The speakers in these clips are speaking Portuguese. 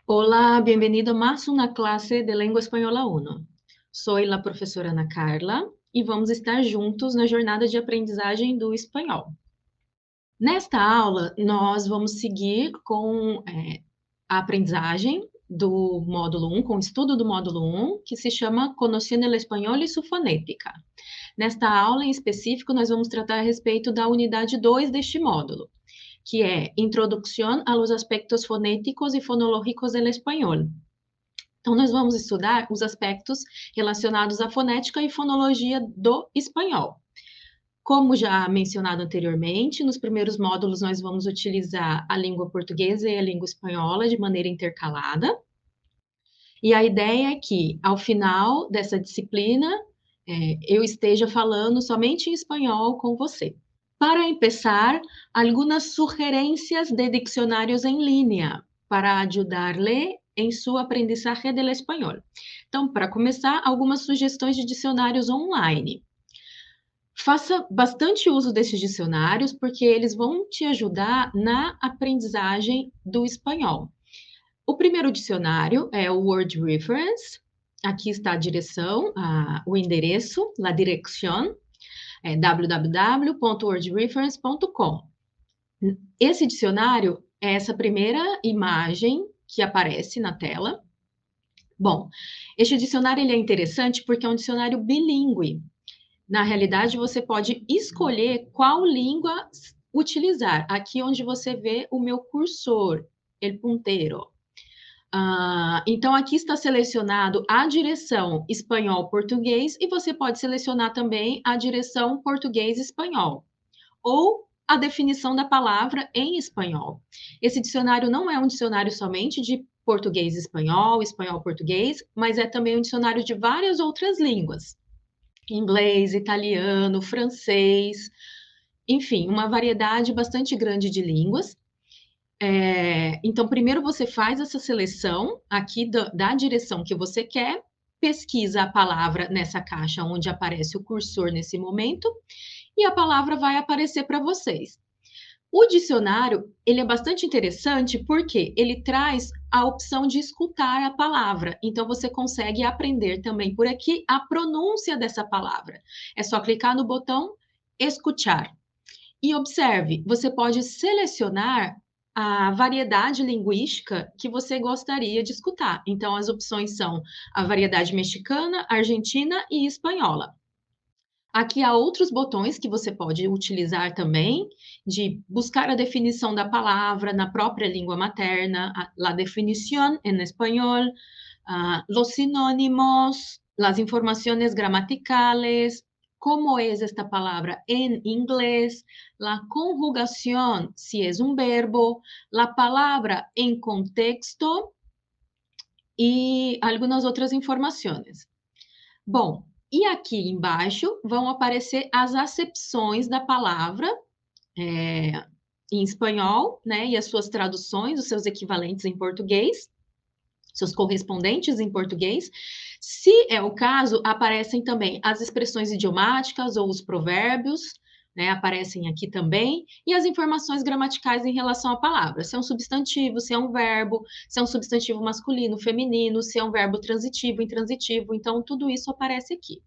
Hola, bienvenido más una clase de Língua Espanhola 1. Soy la professora Ana Carla e vamos estar juntos na jornada de aprendizagem do espanhol. Nesta aula, nós vamos seguir com a aprendizagem do módulo 1, com o estudo do módulo 1, que se chama Conociendo el Espanhol e su Fonética. Nesta aula, em específico, nós vamos tratar a respeito da unidade 2 deste módulo, que é Introdução a los aspectos fonéticos e fonológicos del espanhol. Então, nós vamos estudar os aspectos relacionados à fonética e fonologia do espanhol. Como já mencionado anteriormente, nos primeiros módulos nós vamos utilizar a língua portuguesa e a língua espanhola de maneira intercalada. E a ideia é que, ao final dessa disciplina, eu esteja falando somente em espanhol com você. Para começar, algumas sugerências de dicionários em linha para ajudar-lhe em sua aprendizagem do espanhol. Então, para começar, algumas sugestões de dicionários online. Faça bastante uso desses dicionários, porque eles vão te ajudar na aprendizagem do espanhol. O primeiro dicionário é o Word Reference. Aqui está a direção, o endereço, la dirección, www.wordreference.com. Esse dicionário é essa primeira imagem que aparece na tela. Bom, este dicionário ele é interessante porque é um dicionário bilíngue. Na realidade, você pode escolher qual língua utilizar. Aqui onde você vê o meu cursor, el puntero. Então, aqui está selecionado a direção espanhol-português e você pode selecionar também a direção português-espanhol ou a definição da palavra em espanhol. Esse dicionário não é um dicionário somente de português-espanhol, espanhol-português, mas é também um dicionário de várias outras línguas. Inglês, italiano, francês, enfim, uma variedade bastante grande de línguas. Então, primeiro você faz essa seleção aqui da direção que você quer, pesquisa a palavra nessa caixa onde aparece o cursor nesse momento, e a palavra vai aparecer para vocês. O dicionário, ele é bastante interessante porque ele traz a opção de escutar a palavra. Então, você consegue aprender também por aqui a pronúncia dessa palavra. É só clicar no botão escutar. E observe, você pode selecionar a variedade linguística que você gostaria de escutar. Então, as opções são a variedade mexicana, argentina e espanhola. Aqui há outros botões que você pode utilizar também, de buscar a definição da palavra na própria língua materna, la definición en español, los sinónimos, las informaciones gramaticales, como es esta palabra en inglés, la conjugación, si es un verbo, la palabra en contexto e algumas outras informações. Bom, e aqui embaixo vão aparecer as acepções da palavra em espanhol, né? E as suas traduções, os seus equivalentes em português, seus correspondentes em português. Se é o caso, aparecem também as expressões idiomáticas ou os provérbios, né? Aparecem aqui também, e as informações gramaticais em relação à palavra. Se é um substantivo, se é um verbo, se é um substantivo masculino, feminino, se é um verbo transitivo, intransitivo. Então, tudo isso aparece aqui.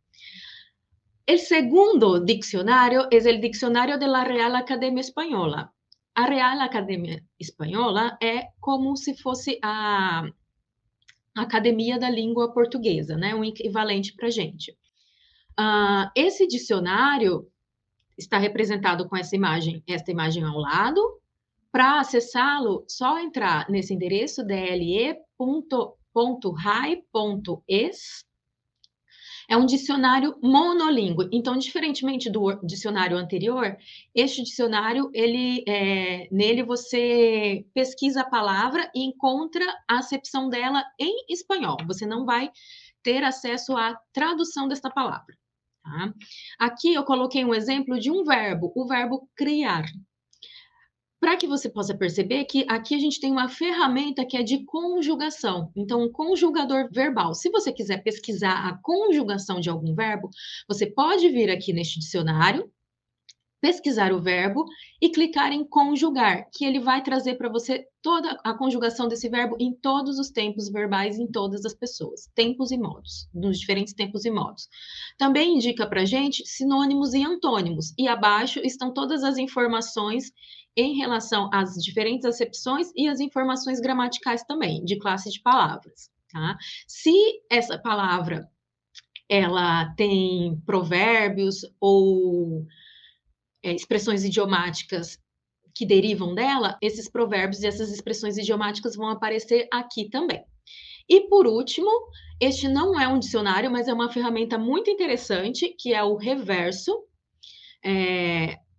O segundo dicionário é o Dicionário da Real Academia Espanhola. A Real Academia Espanhola é como se fosse a Academia da Língua Portuguesa, né? Um equivalente para a gente. Esse dicionário está representado com esta imagem ao lado. Para acessá-lo, só entrar nesse endereço dle.rai.es. É um dicionário monolíngue. Então, diferentemente do dicionário anterior, este dicionário, nele você pesquisa a palavra e encontra a acepção dela em espanhol. Você não vai ter acesso à tradução desta palavra. Tá? Aqui eu coloquei um exemplo de um verbo, o verbo criar. Para que você possa perceber que aqui a gente tem uma ferramenta que é de conjugação. Então, um conjugador verbal. Se você quiser pesquisar a conjugação de algum verbo, você pode vir aqui neste dicionário pesquisar o verbo e clicar em conjugar, que ele vai trazer para você toda a conjugação desse verbo em todos os tempos verbais, em todas as pessoas, tempos e modos, nos diferentes tempos e modos. Também indica para a gente sinônimos e antônimos, e abaixo estão todas as informações em relação às diferentes acepções e as informações gramaticais também, de classe de palavras, tá? Se essa palavra ela tem provérbios ou expressões idiomáticas que derivam dela, esses provérbios e essas expressões idiomáticas vão aparecer aqui também. E por último, este não é um dicionário, mas é uma ferramenta muito interessante, que é o Reverso.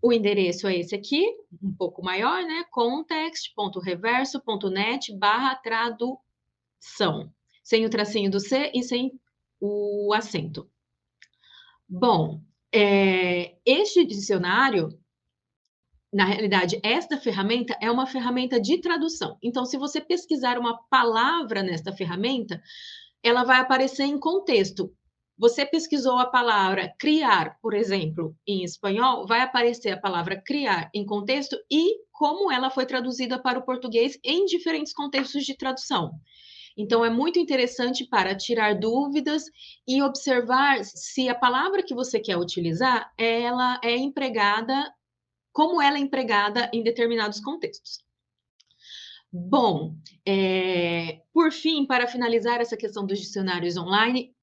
O endereço é esse aqui, um pouco maior, né? context.reverso.net/tradução, sem o tracinho do C e sem o acento. Bom, este dicionário, na realidade, esta ferramenta é uma ferramenta de tradução. Então, se você pesquisar uma palavra nesta ferramenta, ela vai aparecer em contexto. Você pesquisou a palavra criar, por exemplo, em espanhol, vai aparecer a palavra criar em contexto e como ela foi traduzida para o português em diferentes contextos de tradução. Então, é muito interessante para tirar dúvidas e observar se a palavra que você quer utilizar, ela é empregada, como ela é empregada em determinados contextos. Bom, por fim, para finalizar essa questão dos dicionários online,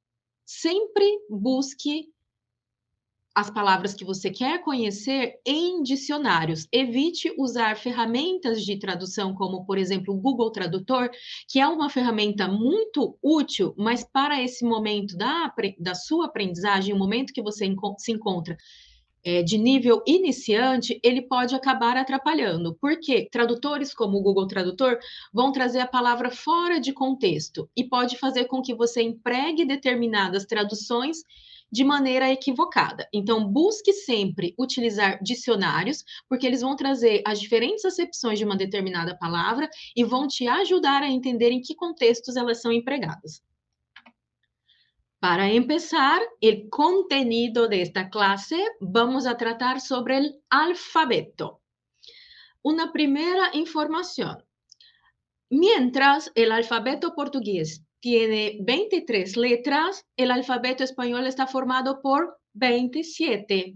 sempre busque as palavras que você quer conhecer em dicionários. Evite usar ferramentas de tradução, como, por exemplo, o Google Tradutor, que é uma ferramenta muito útil, mas para esse momento da sua aprendizagem, o momento que você se encontra de nível iniciante, ele pode acabar atrapalhando, porque tradutores como o Google Tradutor vão trazer a palavra fora de contexto e pode fazer com que você empregue determinadas traduções de maneira equivocada. Então, busque sempre utilizar dicionários, porque eles vão trazer as diferentes acepções de uma determinada palavra e vão te ajudar a entender em que contextos elas são empregadas. Para empezar el contenido de esta clase, vamos a tratar sobre el alfabeto. Una primera información. Mientras el alfabeto portugués tiene 23 letras, el alfabeto espanhol está formado por 27.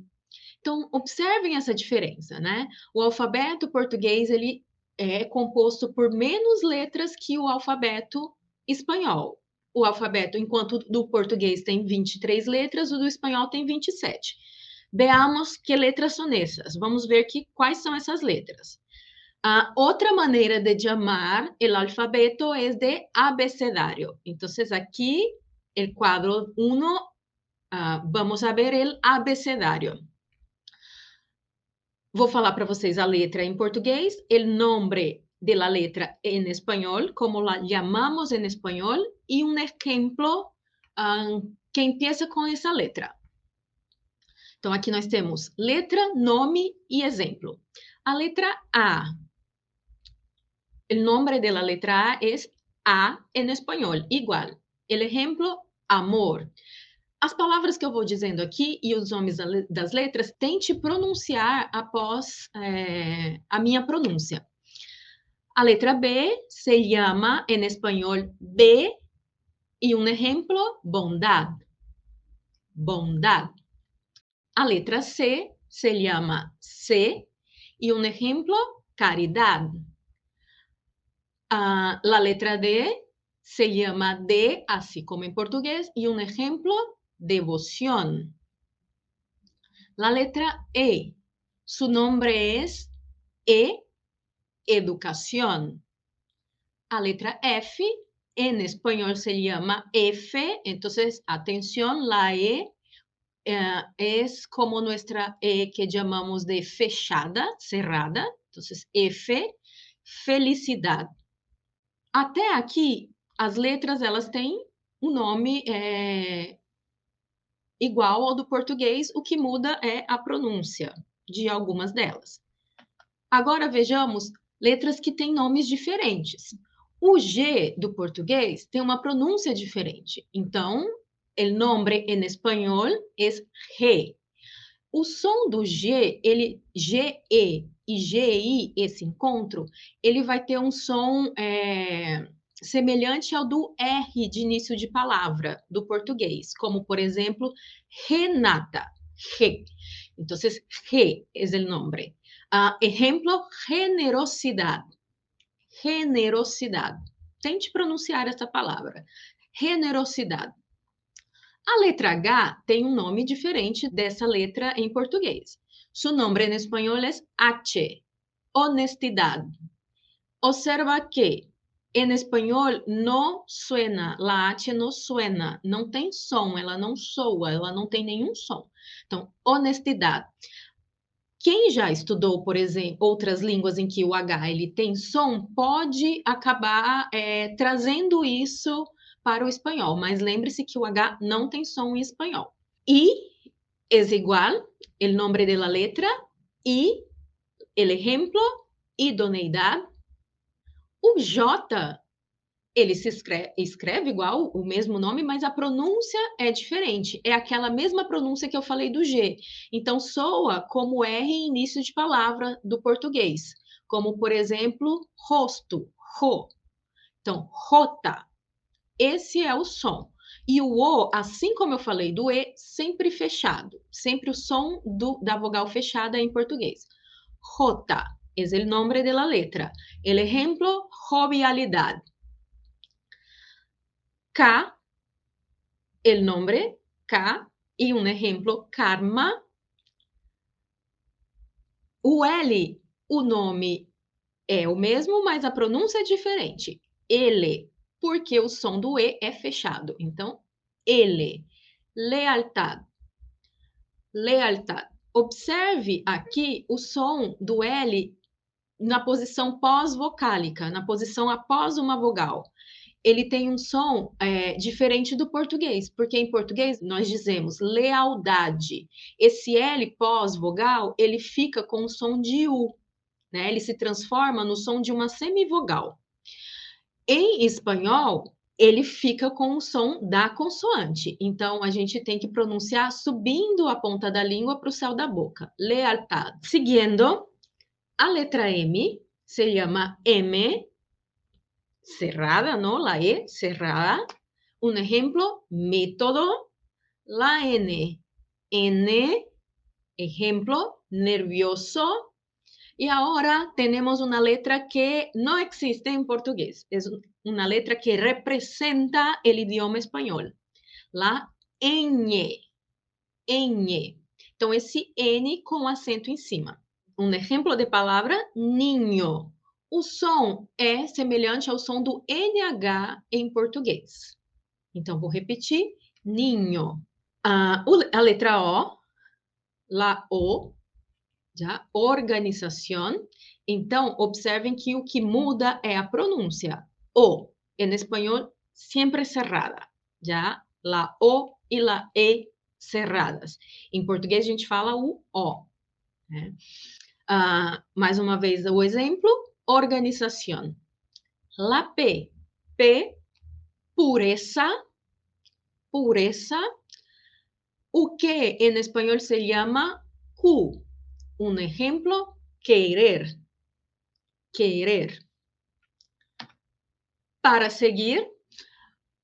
Então, observem essa diferença, né? O alfabeto português, ele é composto por menos letras que o alfabeto espanhol. O alfabeto, enquanto do português tem 23 letras, o do espanhol tem 27. Veamos que letras são essas. Vamos ver quais são essas letras. Outra maneira de chamar o alfabeto é de abecedário. Então, aqui, o quadro 1, vamos a ver o abecedário. Vou falar para vocês a letra em português, o nome de la letra en español, como la llamamos en español, y un ejemplo que empieza con esa letra. Então, aqui nós temos letra, nome e exemplo. A letra A. O nome de la letra A es A en español, igual. El ejemplo, amor. As palavras que eu vou dizendo aqui e os nomes das letras, tente pronunciar após a minha pronúncia. A letra B se llama en español B y un ejemplo, bondad. Bondad. A letra C se llama C y un ejemplo, caridad. La letra D se llama D, así como en portugués, y un ejemplo, devoción. La letra E, su nombre es E, educación. A letra F, en español se llama F, entonces, atención, la E es como nuestra E que llamamos de fechada, cerrada. Entonces, F, felicidad. Até aqui, as letras, elas têm um nome igual ao do português, o que muda é a pronúncia de algumas delas. Agora, vejamos letras que têm nomes diferentes. O G do português tem uma pronúncia diferente. Então, o nome em espanhol é G. O som do G, ele GE e GI, esse encontro, ele vai ter um som semelhante ao do R de início de palavra do português, como por exemplo, Renata, G. Então, G é o nome. Ejemplo, generosidade. Generosidade. Tente pronunciar essa palavra. Generosidade. A letra H tem um nome diferente dessa letra em português. Su nombre en español es H, honestidad. Observa que en español no suena, la H no suena, não tem som, ela não soa, ela não tem nenhum som. Então, honestidade. Quem já estudou, por exemplo, outras línguas em que o H ele tem som, pode acabar trazendo isso para o espanhol, mas lembre-se que o H não tem som em espanhol. I es igual, el nombre de la letra, y el ejemplo, idoneidad. O J, ele se escreve igual, o mesmo nome, mas a pronúncia é diferente. É aquela mesma pronúncia que eu falei do G. Então, soa como R em início de palavra do português. Como, por exemplo, rosto, ro. Então, rota. Esse é o som. E o O, assim como eu falei do E, sempre fechado. Sempre o som da vogal fechada em português. J es el nombre de la letra. El ejemplo, jovialidad. K, el nombre, K, y un ejemplo, karma. O L, o nome é o mesmo, mas a pronúncia é diferente. Ele, porque o som do E é fechado. Então, ele. Lealtad. Lealtad. Observe aqui o som do L na posição pós-vocálica, na posição após uma vogal. Ele tem um som diferente do português, porque em português nós dizemos lealdade. Esse L pós-vogal, ele fica com o som de U, né? Ele se transforma no som de uma semivogal. Em espanhol, ele fica com o som da consoante. Então, a gente tem que pronunciar subindo a ponta da língua para o céu da boca. Lealtad. Seguindo, a letra M se chama M, cerrada, ¿no? La E, cerrada. Un ejemplo, método. La N, N, ejemplo, nervioso. Y ahora tenemos una letra que no existe en portugués. Es una letra que representa el idioma español. La ñ. Ñ. Então, esse N com acento em cima. Um exemplo de palavra, ninho. O som é semelhante ao som do NH em português. Então, vou repetir, ninho. A letra O, la O, já, organização. Então, observem que o que muda é a pronúncia. O, em espanhol, sempre cerrada. Já, la O e la E cerradas. Em português, a gente fala o O. Né? Mais uma vez, o exemplo, organização. La P, P, pureza, pureza. O que em espanhol se chama Q. Um exemplo, querer, querer. Para seguir,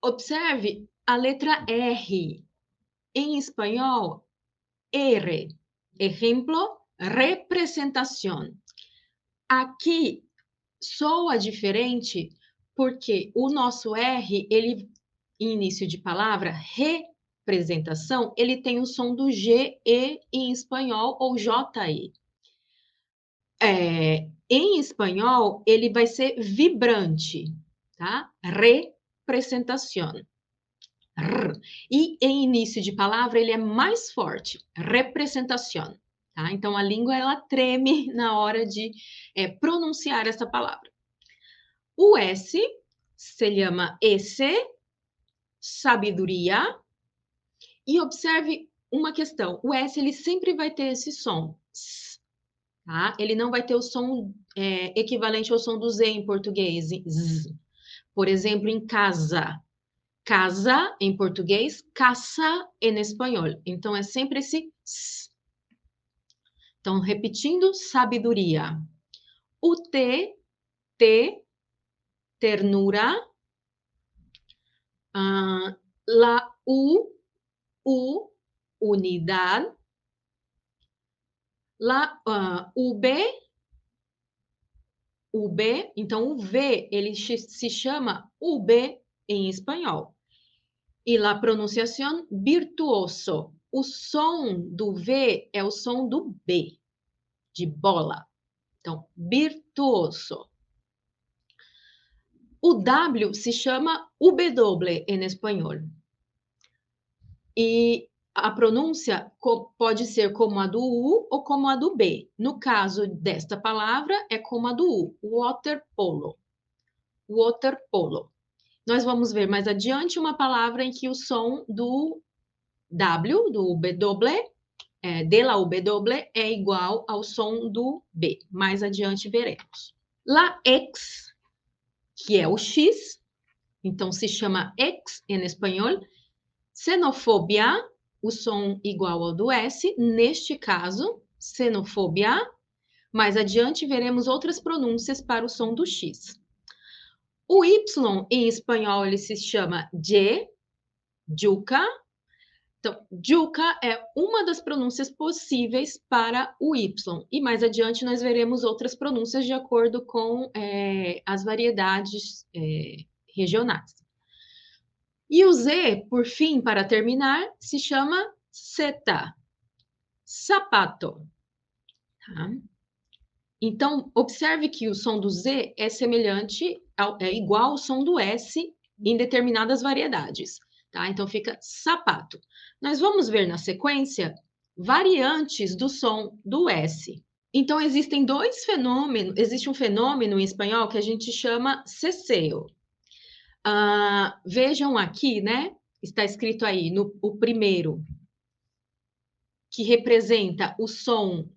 observe a letra R. Em espanhol, R. Exemplo, representação. Aqui soa diferente porque o nosso R, ele, em início de palavra, representação, ele tem o som do G, E em espanhol ou JE. Em espanhol, ele vai ser vibrante, tá? Representação. E em início de palavra, ele é mais forte, representação. Tá? Então, a língua ela treme na hora de pronunciar essa palavra. O S se chama esse, sabedoria. E observe uma questão. O S ele sempre vai ter esse som. Tá? Ele não vai ter o som equivalente ao som do Z em português. Z. Por exemplo, em casa. Casa em português, caça em espanhol. Então, é sempre esse S. Então, repetindo, sabedoria. O T, T, ternura. La U, unidad. O B, então o V, ele se chama UB em espanhol. E la pronunciação virtuoso. O som do V é o som do B, de bola. Então, virtuoso. O W se chama W em espanhol. E a pronúncia pode ser como a do U ou como a do B. No caso desta palavra, é como a do U, waterpolo. Waterpolo. Nós vamos ver mais adiante uma palavra em que o som do W, do W, de la W, é igual ao som do B. Mais adiante veremos. La X, que é o X, então se chama X em espanhol. Xenofobia, o som igual ao do S, neste caso, xenofobia. Mais adiante veremos outras pronúncias para o som do X. O Y em espanhol ele se chama Y, yuca. Então, yuca é uma das pronúncias possíveis para o Y. E mais adiante nós veremos outras pronúncias de acordo com as variedades regionais. E o Z, por fim, para terminar, se chama Z, sapato. Tá? Então, observe que o som do Z é semelhante, é igual ao som do S em determinadas variedades. Tá? Então, fica sapato. Nós vamos ver na sequência variantes do som do S. Então, existem dois fenômenos. Existe um fenômeno em espanhol que a gente chama cesseo. Vejam aqui, né? Está escrito aí o primeiro, que representa o som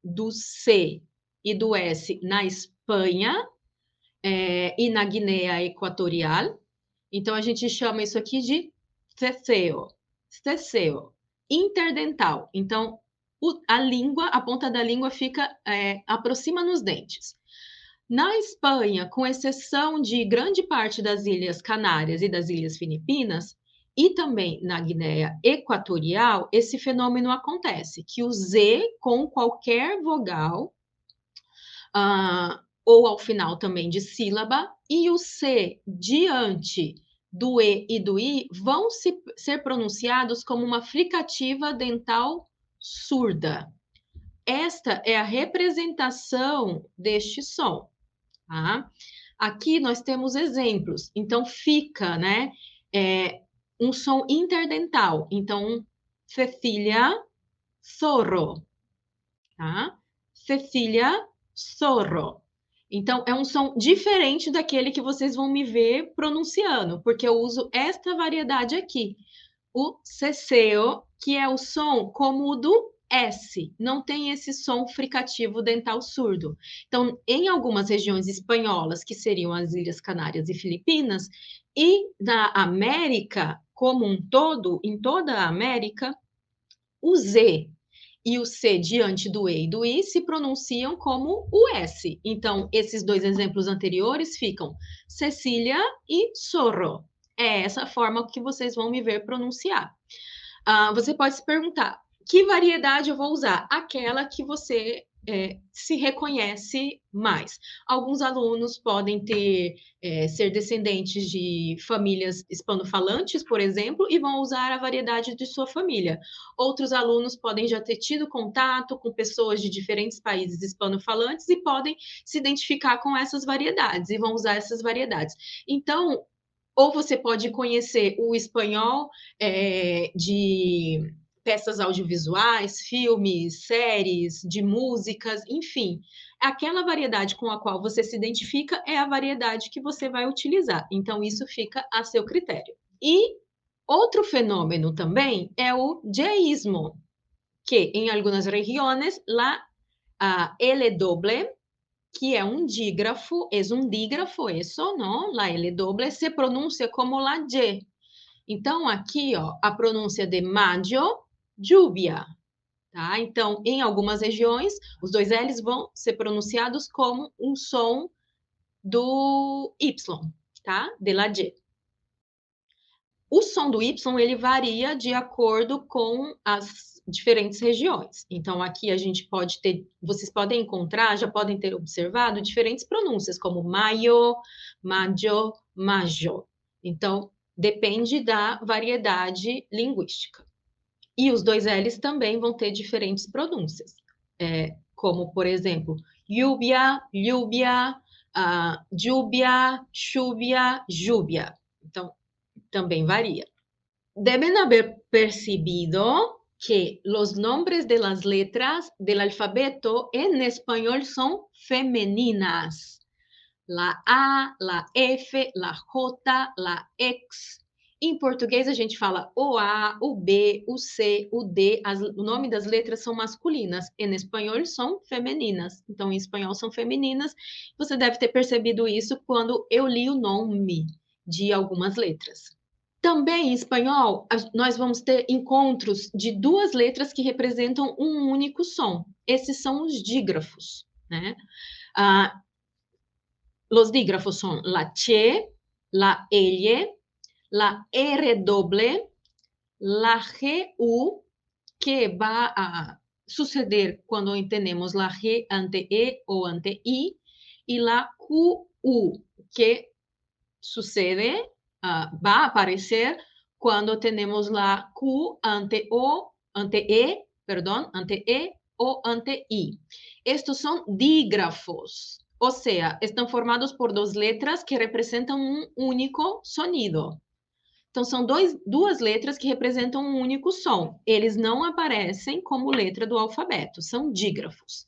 do C e do S na Espanha e na Guiné Equatorial. Então, a gente chama isso aqui de cesseo. Cesseo. Interdental. Então, a ponta da língua fica aproxima nos dentes. Na Espanha, com exceção de grande parte das Ilhas Canárias e das Ilhas Filipinas, e também na Guiné Equatorial, esse fenômeno acontece, que o Z com qualquer vogal, ou ao final também de sílaba, e o C diante do E e do I vão ser pronunciados como uma fricativa dental surda. Esta é a representação deste som. Tá? Aqui nós temos exemplos. Então, fica, né, um som interdental. Então, Cecília, zorro. Tá? Cecília, zorro. Então, é um som diferente daquele que vocês vão me ver pronunciando, porque eu uso esta variedade aqui. O cesseo, que é o som como o do S, não tem esse som fricativo dental surdo. Então, em algumas regiões espanholas, que seriam as Ilhas Canárias e Filipinas, e na América como um todo, em toda a América, o Z e o C diante do E e do I se pronunciam como o S. Então, esses dois exemplos anteriores ficam Cecília e Zorro. É essa forma que vocês vão me ver pronunciar. Você pode se perguntar, que variedade eu vou usar? Aquela que você se reconhece mais. Alguns alunos podem ser descendentes de famílias hispanofalantes, por exemplo, e vão usar a variedade de sua família. Outros alunos podem já ter tido contato com pessoas de diferentes países hispanofalantes e podem se identificar com essas variedades e vão usar essas variedades. Então, ou você pode conhecer o espanhol de peças audiovisuais, filmes, séries, de músicas, enfim. Aquela variedade com a qual você se identifica é a variedade que você vai utilizar. Então, isso fica a seu critério. E outro fenômeno também é o yeísmo, que em algumas regiões, L doble, que é um dígrafo, é um dígrafo isso, não? La L doble se pronuncia como la Y. Então, aqui, ó, a pronúncia de mayo, lluvia, tá? Então, em algumas regiões, os dois L's vão ser pronunciados como um som do Y, tá? De la Y. O som do Y, ele varia de acordo com as diferentes regiões. Então, aqui a gente pode ter, vocês podem encontrar, já podem ter observado diferentes pronúncias, como maio, majo, majo. Então, depende da variedade linguística. E os dois L's também vão ter diferentes pronúncias, como, por exemplo, lluvia, lluvia, lluvia, chuvia, lluvia. Então, também varia. Deben haber percibido que los nombres de las letras del alfabeto en español son femeninas. La A, la F, la J, la X. Em português, a gente fala o A, o B, o C, o D. O nome das letras são masculinas. Em espanhol, são femininas. Então, em espanhol, são femininas. Você deve ter percebido isso quando eu li o nome de algumas letras. Também em espanhol, nós vamos ter encontros de duas letras que representam um único som. Esses são os dígrafos, né? Los dígrafos son la che, la L, la R doble, la GU, que va a suceder cuando tenemos la G ante E o ante I, y la QU, que sucede, va a aparecer cuando tenemos la Q ante E, perdón, ante E o ante I. Estos son dígrafos. O sea, estão formados por duas letras que representam um único sonido. Então, são duas letras que representam um único som. Eles não aparecem como letra do alfabeto, são dígrafos.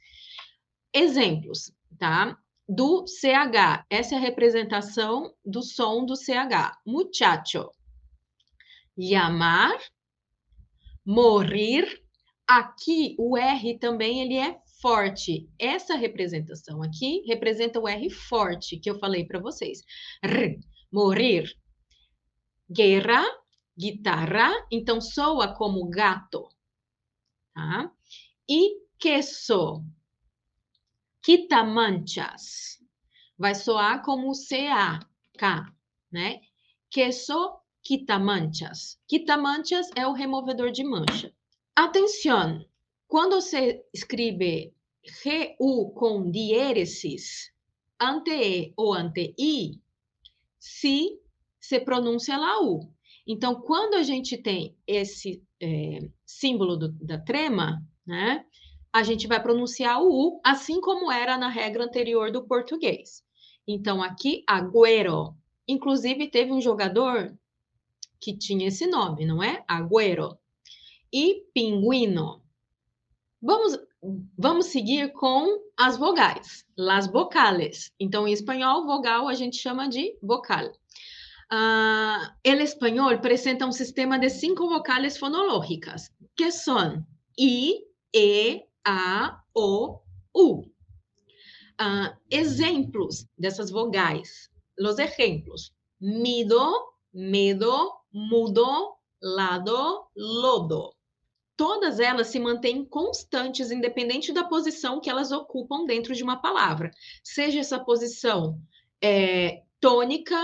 Exemplos, tá? Do CH. Essa é a representação do som do CH. Muchacho. Llamar. Morir. Aqui, o R também ele é forte. Essa representação aqui representa o R forte que eu falei para vocês. R, morir. Guerra, guitarra, então soa como gato. Tá? E queso, quitamanchas, vai soar como C-A-K, né? Queso, quitamanchas. Quitamanchas é o removedor de mancha. Atenção! Quando você escreve GU com diéresis ante E ou ante I, se pronuncia lá U. Então, quando a gente tem esse símbolo da trema, né, a gente vai pronunciar o U, assim como era na regra anterior do português. Então, aqui, agüero. Inclusive, teve um jogador que tinha esse nome, não é? Agüero. E pinguino. Vamos seguir com as vogais, las vocales. Então, em espanhol, vogal a gente chama de vocal. El espanhol apresenta um sistema de 5 vocales fonológicas, que são I, E, A, O, U. Exemplos dessas vogais. Los ejemplos. Mido, medo, mudo, lado, lodo. Todas elas se mantêm constantes, independente da posição que elas ocupam dentro de uma palavra. Seja essa posição tônica,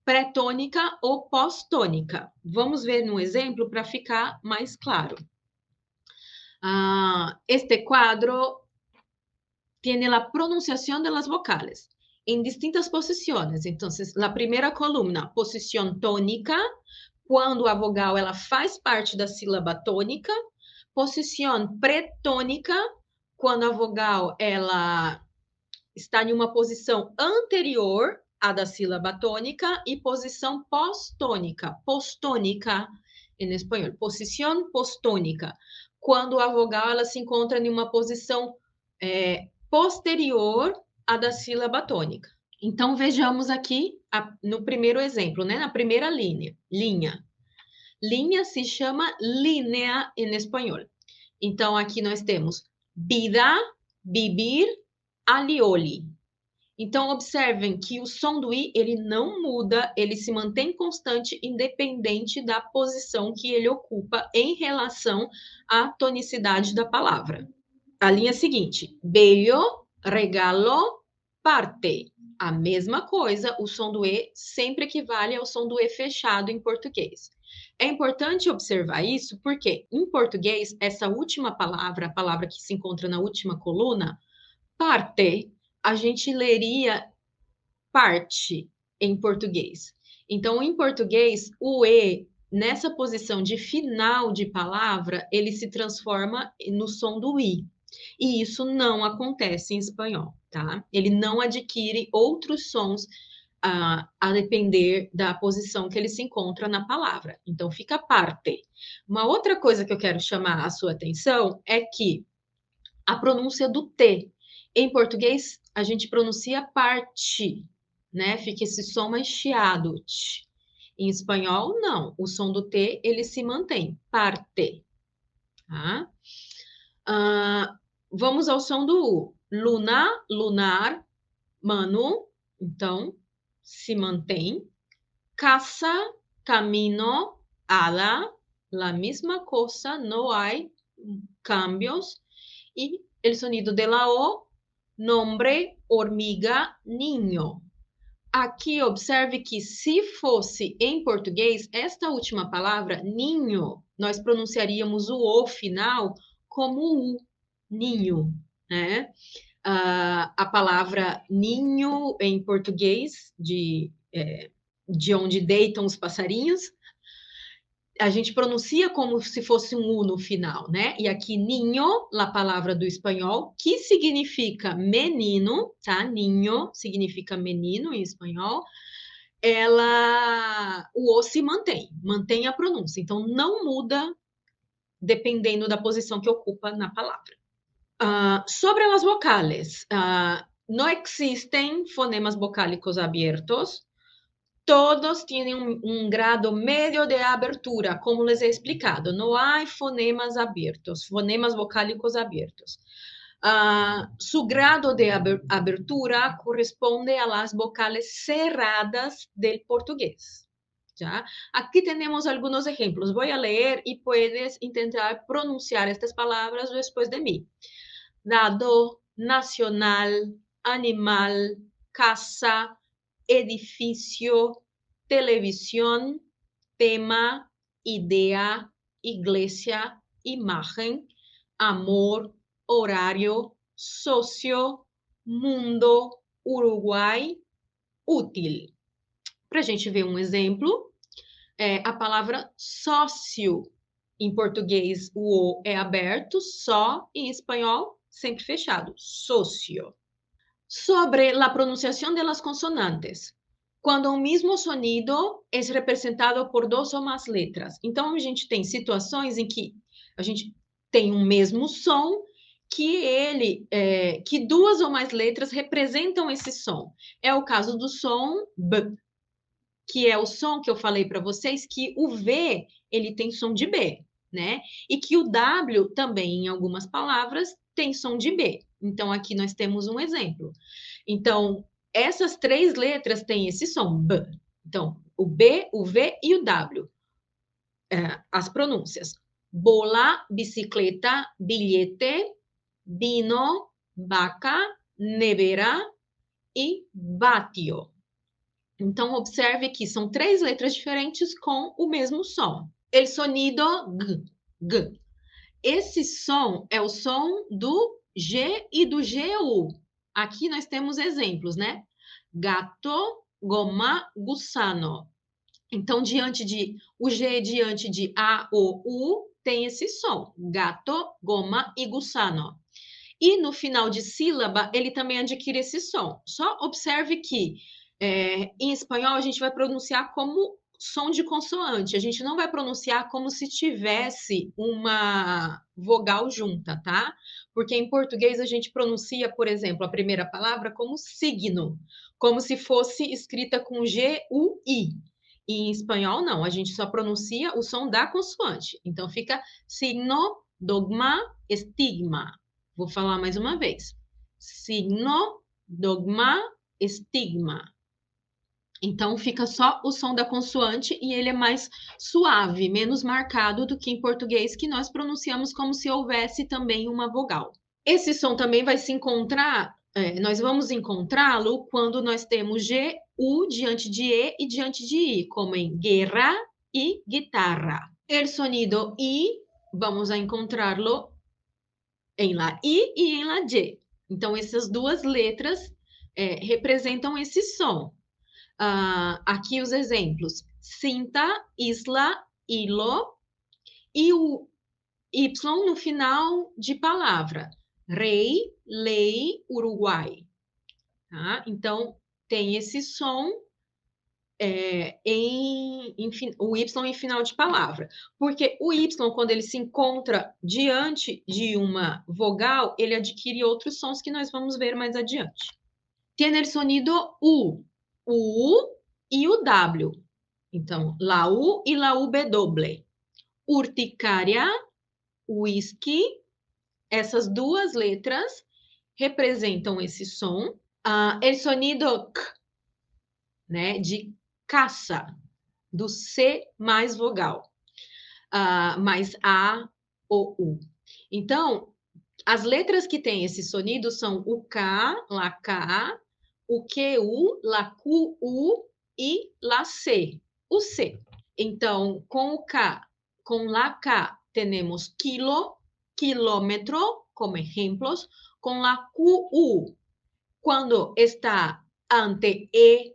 pré-tônica ou pós-tônica. Vamos ver no exemplo para ficar mais claro. Este quadro tiene la pronunciación de las vocales en distintas posiciones. Entonces, la primera columna, posición tónica, quando a vogal ela faz parte da sílaba tônica, posição pré-tônica, quando a vogal ela está em uma posição anterior à da sílaba tônica, e posição pós-tônica, postônica em espanhol, posição postônica, quando a vogal ela se encontra em uma posição posterior à da sílaba tônica. Então, vejamos aqui no primeiro exemplo, né? Na primeira linha. Linha se chama línea em espanhol. Então, aqui nós temos vida, vivir, alioli. Então, observem que o som do I, ele não muda, ele se mantém constante, independente da posição que ele ocupa em relação à tonicidade da palavra. A linha seguinte, bello, regalo, parte. A mesma coisa, o som do E sempre equivale ao som do E fechado em português. É importante observar isso porque, em português, essa última palavra, a palavra que se encontra na última coluna, parte, a gente leria parte em português. Então, em português, o E, nessa posição de final de palavra, ele se transforma no som do I. E isso não acontece em espanhol, tá? Ele não adquire outros sons a depender da posição que ele se encontra na palavra. Então, fica parte. Uma outra coisa que eu quero chamar a sua atenção é que a pronúncia do T. Em português, a gente pronuncia parte, né? Fica esse som mais chiado. Tch. Em espanhol, não. O som do T, ele se mantém. Parte. Tá? Vamos ao som do U. Luna, lunar, mano. Então, se mantém. Casa, camino, ala. La misma cosa, no hay cambios. Y el sonido de la O, nombre, hormiga, niño. Aqui, observe que se fosse em português, esta última palavra, ninho, nós pronunciaríamos o O final como U, ninho, né? A palavra ninho em português, de onde deitam os passarinhos, a gente pronuncia como se fosse um U no final, né? E aqui, ninho, a palavra do espanhol, que significa menino, tá? Ninho significa menino em espanhol. O O se mantém a pronúncia. Então, não muda dependendo da posição que ocupa na palavra. Sobre as vocales, não existem fonemas vocálicos abertos. Todos tienen un grado medio de abertura, como les he explicado. No hay fonemas abiertos, fonemas vocálicos abiertos. Su grado de abertura corresponde a las vocales cerradas del portugués. ¿Ya? Aquí tenemos algunos ejemplos. Voy a leer y puedes intentar pronunciar estas palabras después de mí. Dado, nacional, animal, casa, edificio, televisión, tema, idea, iglesia, imagen, amor, horario, socio, mundo, Uruguai, útil. Para a gente ver um exemplo, a palavra sócio, em português o O é aberto, só, em espanhol, sempre fechado, socio. Sobre la pronunciación de las consonantes. Quando um mesmo sonido é representado por duas ou mais letras. Então, a gente tem situações em que a gente tem um mesmo som que duas ou mais letras representam esse som. É o caso do som B, que é o som que eu falei para vocês, que o V, ele tem som de B, né? E que o W também, em algumas palavras, tem som de B. Então, aqui nós temos um exemplo. Então, essas três letras têm esse som, B. Então, o B, o V e o W. As pronúncias. Bola, bicicleta, bilhete, vino, vaca, nevera e batio. Então, observe que são três letras diferentes com o mesmo som. El sonido G, G. Esse som é o som do G e do GU. Aqui nós temos exemplos, né? Gato, goma, gusano. Então, o G diante de A, O, U, tem esse som. Gato, goma e gusano. E no final de sílaba, ele também adquire esse som. Só observe que em espanhol a gente vai pronunciar como som de consoante. A gente não vai pronunciar como se tivesse uma vogal junta, tá? Porque em português a gente pronuncia, por exemplo, a primeira palavra como signo, como se fosse escrita com G-U-I. E em espanhol, não, a gente só pronuncia o som da consoante. Então fica signo, dogma, estigma. Vou falar mais uma vez. Signo, dogma, estigma. Então, fica só o som da consoante e ele é mais suave, menos marcado do que em português, que nós pronunciamos como se houvesse também uma vogal. Esse som também vai se encontrar, nós vamos encontrá-lo quando nós temos G, U diante de E diante de I, como em guerra e guitarra. El sonido I, vamos a encontrá-lo em la I e em la J. Então, essas duas letras representam esse som. Aqui os exemplos: cinta, isla, hilo, e o Y no final de palavra. Rei, lei, Uruguai. Tá? Então, tem esse som o Y em final de palavra. Porque o Y, quando ele se encontra diante de uma vogal, ele adquire outros sons que nós vamos ver mais adiante. Tem o sonido U. O U e o W. Então, la U e la W. Urticária, whisky, essas duas letras representam esse som. El sonido K, né, de caça, do C mais vogal, mais A ou U. Então, as letras que têm esse sonido são o K, la K, o QU, la QU e la C, o C. Então, com o K, com la K, temos quilo, quilômetro, como exemplos. Com la QU, quando está ante E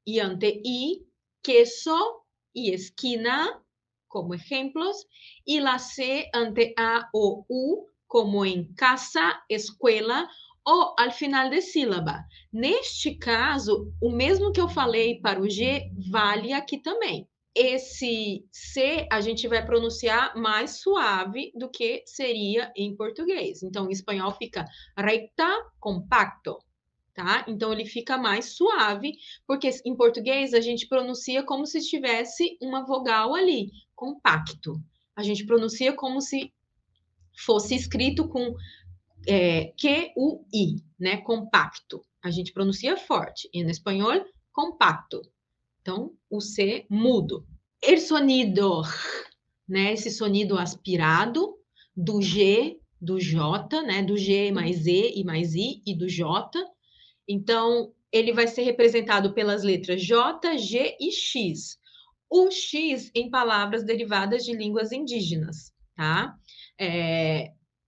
e ante I, queso e esquina, como exemplos. E la C ante A ou U, como em casa, escola, ou ao final de sílaba. Neste caso, o mesmo que eu falei para o G, vale aqui também. Esse C a gente vai pronunciar mais suave do que seria em português. Então, em espanhol fica recta, compacto, tá? Então, ele fica mais suave, porque em português a gente pronuncia como se tivesse uma vogal ali, compacto. A gente pronuncia como se fosse escrito com Q-U-I, né? Compacto. A gente pronuncia forte. E no espanhol, compacto. Então, o C mudo. El sonido, né? Esse sonido aspirado do G, do J, né? Do G mais E e mais I e do J. Então, ele vai ser representado pelas letras J, G e X. O X em palavras derivadas de línguas indígenas, tá?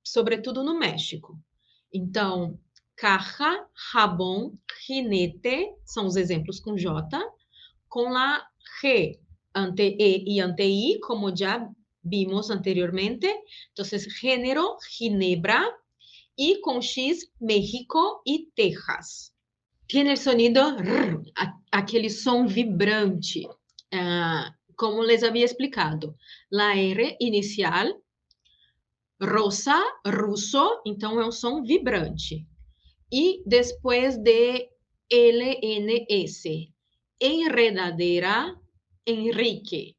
Sobretudo no México. Então, caja, jabón, jinete, são os exemplos com J, com la G ante E e ante I, como já vimos anteriormente. Então, género, ginebra, e com X, México e Texas. Tem o sonido R, aquele som vibrante, como les havia explicado. La R inicial, rosa, russo, então é um som vibrante. E depois de LNS, enredadeira, Henrique.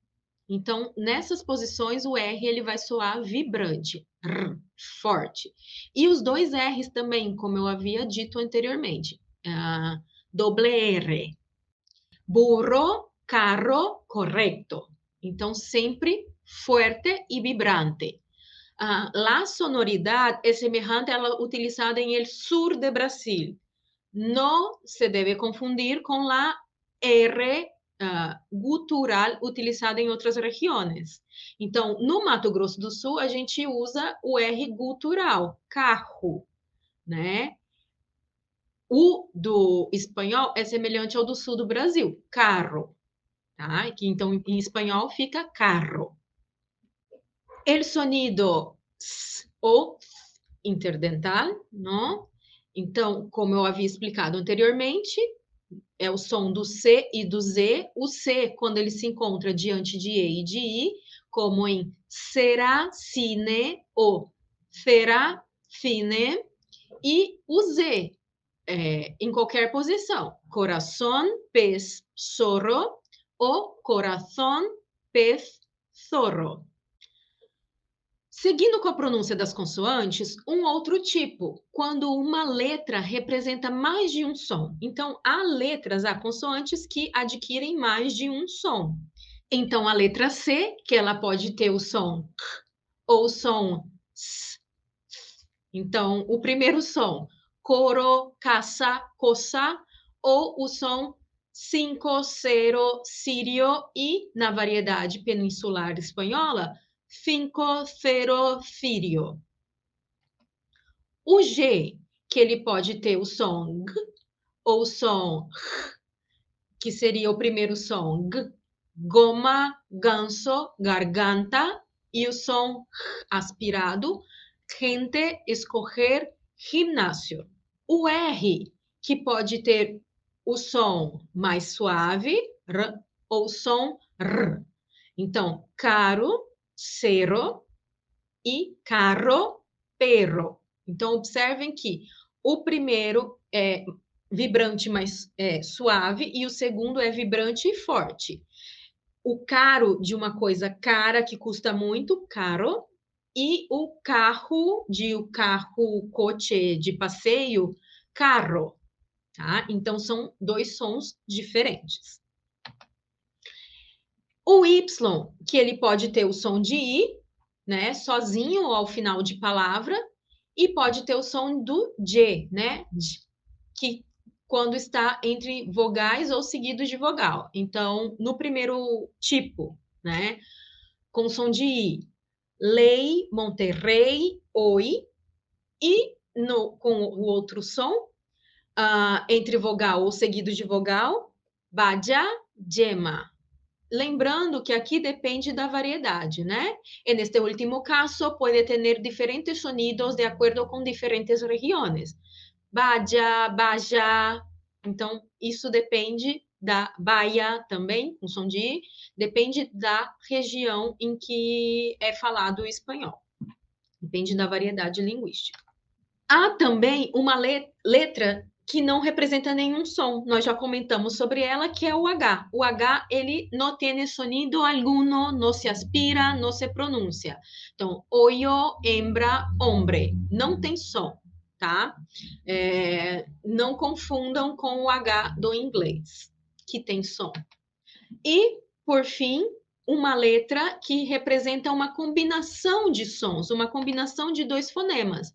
Então, nessas posições, o R ele vai soar vibrante, R, forte. E os dois R's também, como eu havia dito anteriormente. Doble R. Burro, carro, correcto. Então, sempre forte e vibrante. La sonoridade é semelhante à utilizada em el sur de Brasil. Não se deve confundir com la R gutural utilizada em outras regiões. Então, no Mato Grosso do Sul, a gente usa o R gutural, carro, né? O do espanhol é semelhante ao do sul do Brasil, carro, tá? Que então em espanhol fica carro. El sonido S ou interdental, não? Então, como eu havia explicado anteriormente, é o som do C e do Z. O C, quando ele se encontra diante de E e de I, como em será, cine ou será, fine. E o Z, em qualquer posição. Coração, pez, zorro ou coração, pez, zorro. Seguindo com a pronúncia das consoantes, um outro tipo, quando uma letra representa mais de um som. Então, há consoantes que adquirem mais de um som. Então, a letra C, que ela pode ter o som K ou o som S. Então, o primeiro som, coro, caça, coça, ou o som 5, 0, sírio, e, na variedade peninsular espanhola, finco, cero, fírio. O G, que ele pode ter o som G ou o som R, que seria o primeiro som G, goma, ganso, garganta, e o som R aspirado, gente, escorrer, gimnásio. O R, que pode ter o som mais suave, R, ou o som R. Então, caro, cero, e carro, perro. Então, observem que o primeiro é vibrante mais suave e o segundo é vibrante e forte. O caro de uma coisa cara que custa muito, caro, e o carro, coche de passeio, carro, tá? Então, são dois sons diferentes. O Y, que ele pode ter o som de I, né, sozinho ao final de palavra, e pode ter o som do J, né, que quando está entre vogais ou seguidos de vogal. Então, no primeiro tipo, né, com som de I, Lei, Monterrey, Oi, e com o outro som, entre vogal ou seguido de vogal, Baja, Gema. Lembrando que aqui depende da variedade, né? En este último caso, puede tener diferentes sonidos de acuerdo com diferentes regiões. Baja, baja. Então, isso depende da baia também, com som de I, depende da região em que é falado o espanhol. Depende da variedade linguística. Há também uma letra que não representa nenhum som. Nós já comentamos sobre ela, que é o H. O H, ele não tem sonido alguno, não se aspira, não se pronuncia. Então, olho, hembra, hombre. Não tem som, tá? Não confundam com o H do inglês, que tem som. E, por fim, uma letra que representa uma combinação de sons, uma combinação de dois fonemas.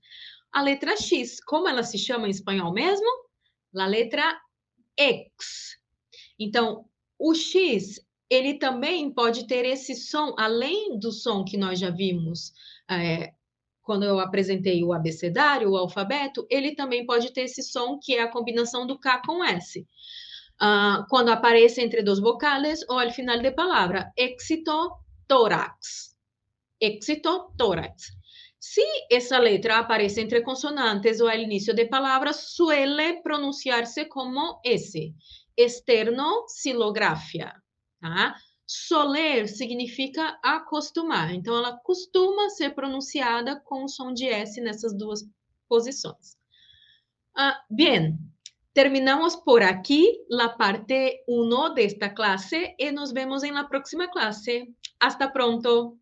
A letra X, como ela se chama em espanhol mesmo? A letra X. Então, o X, ele também pode ter esse som, além do som que nós já vimos quando eu apresentei o abecedário, o alfabeto, ele também pode ter esse som que é a combinação do K com S. Quando aparece entre dos vocales ou ao final de palavra, éxito, tórax. Éxito, tórax. Si esa letra aparece entre consonantes o al inicio de palabras, suele pronunciarse como S. Esternosilografia. Tá? Soler significa acostumar. Então, ela costuma ser pronunciada com o som de S nessas duas posições. Bien, terminamos por aquí la parte 1 de esta clase y nos vemos en la próxima clase. Hasta pronto.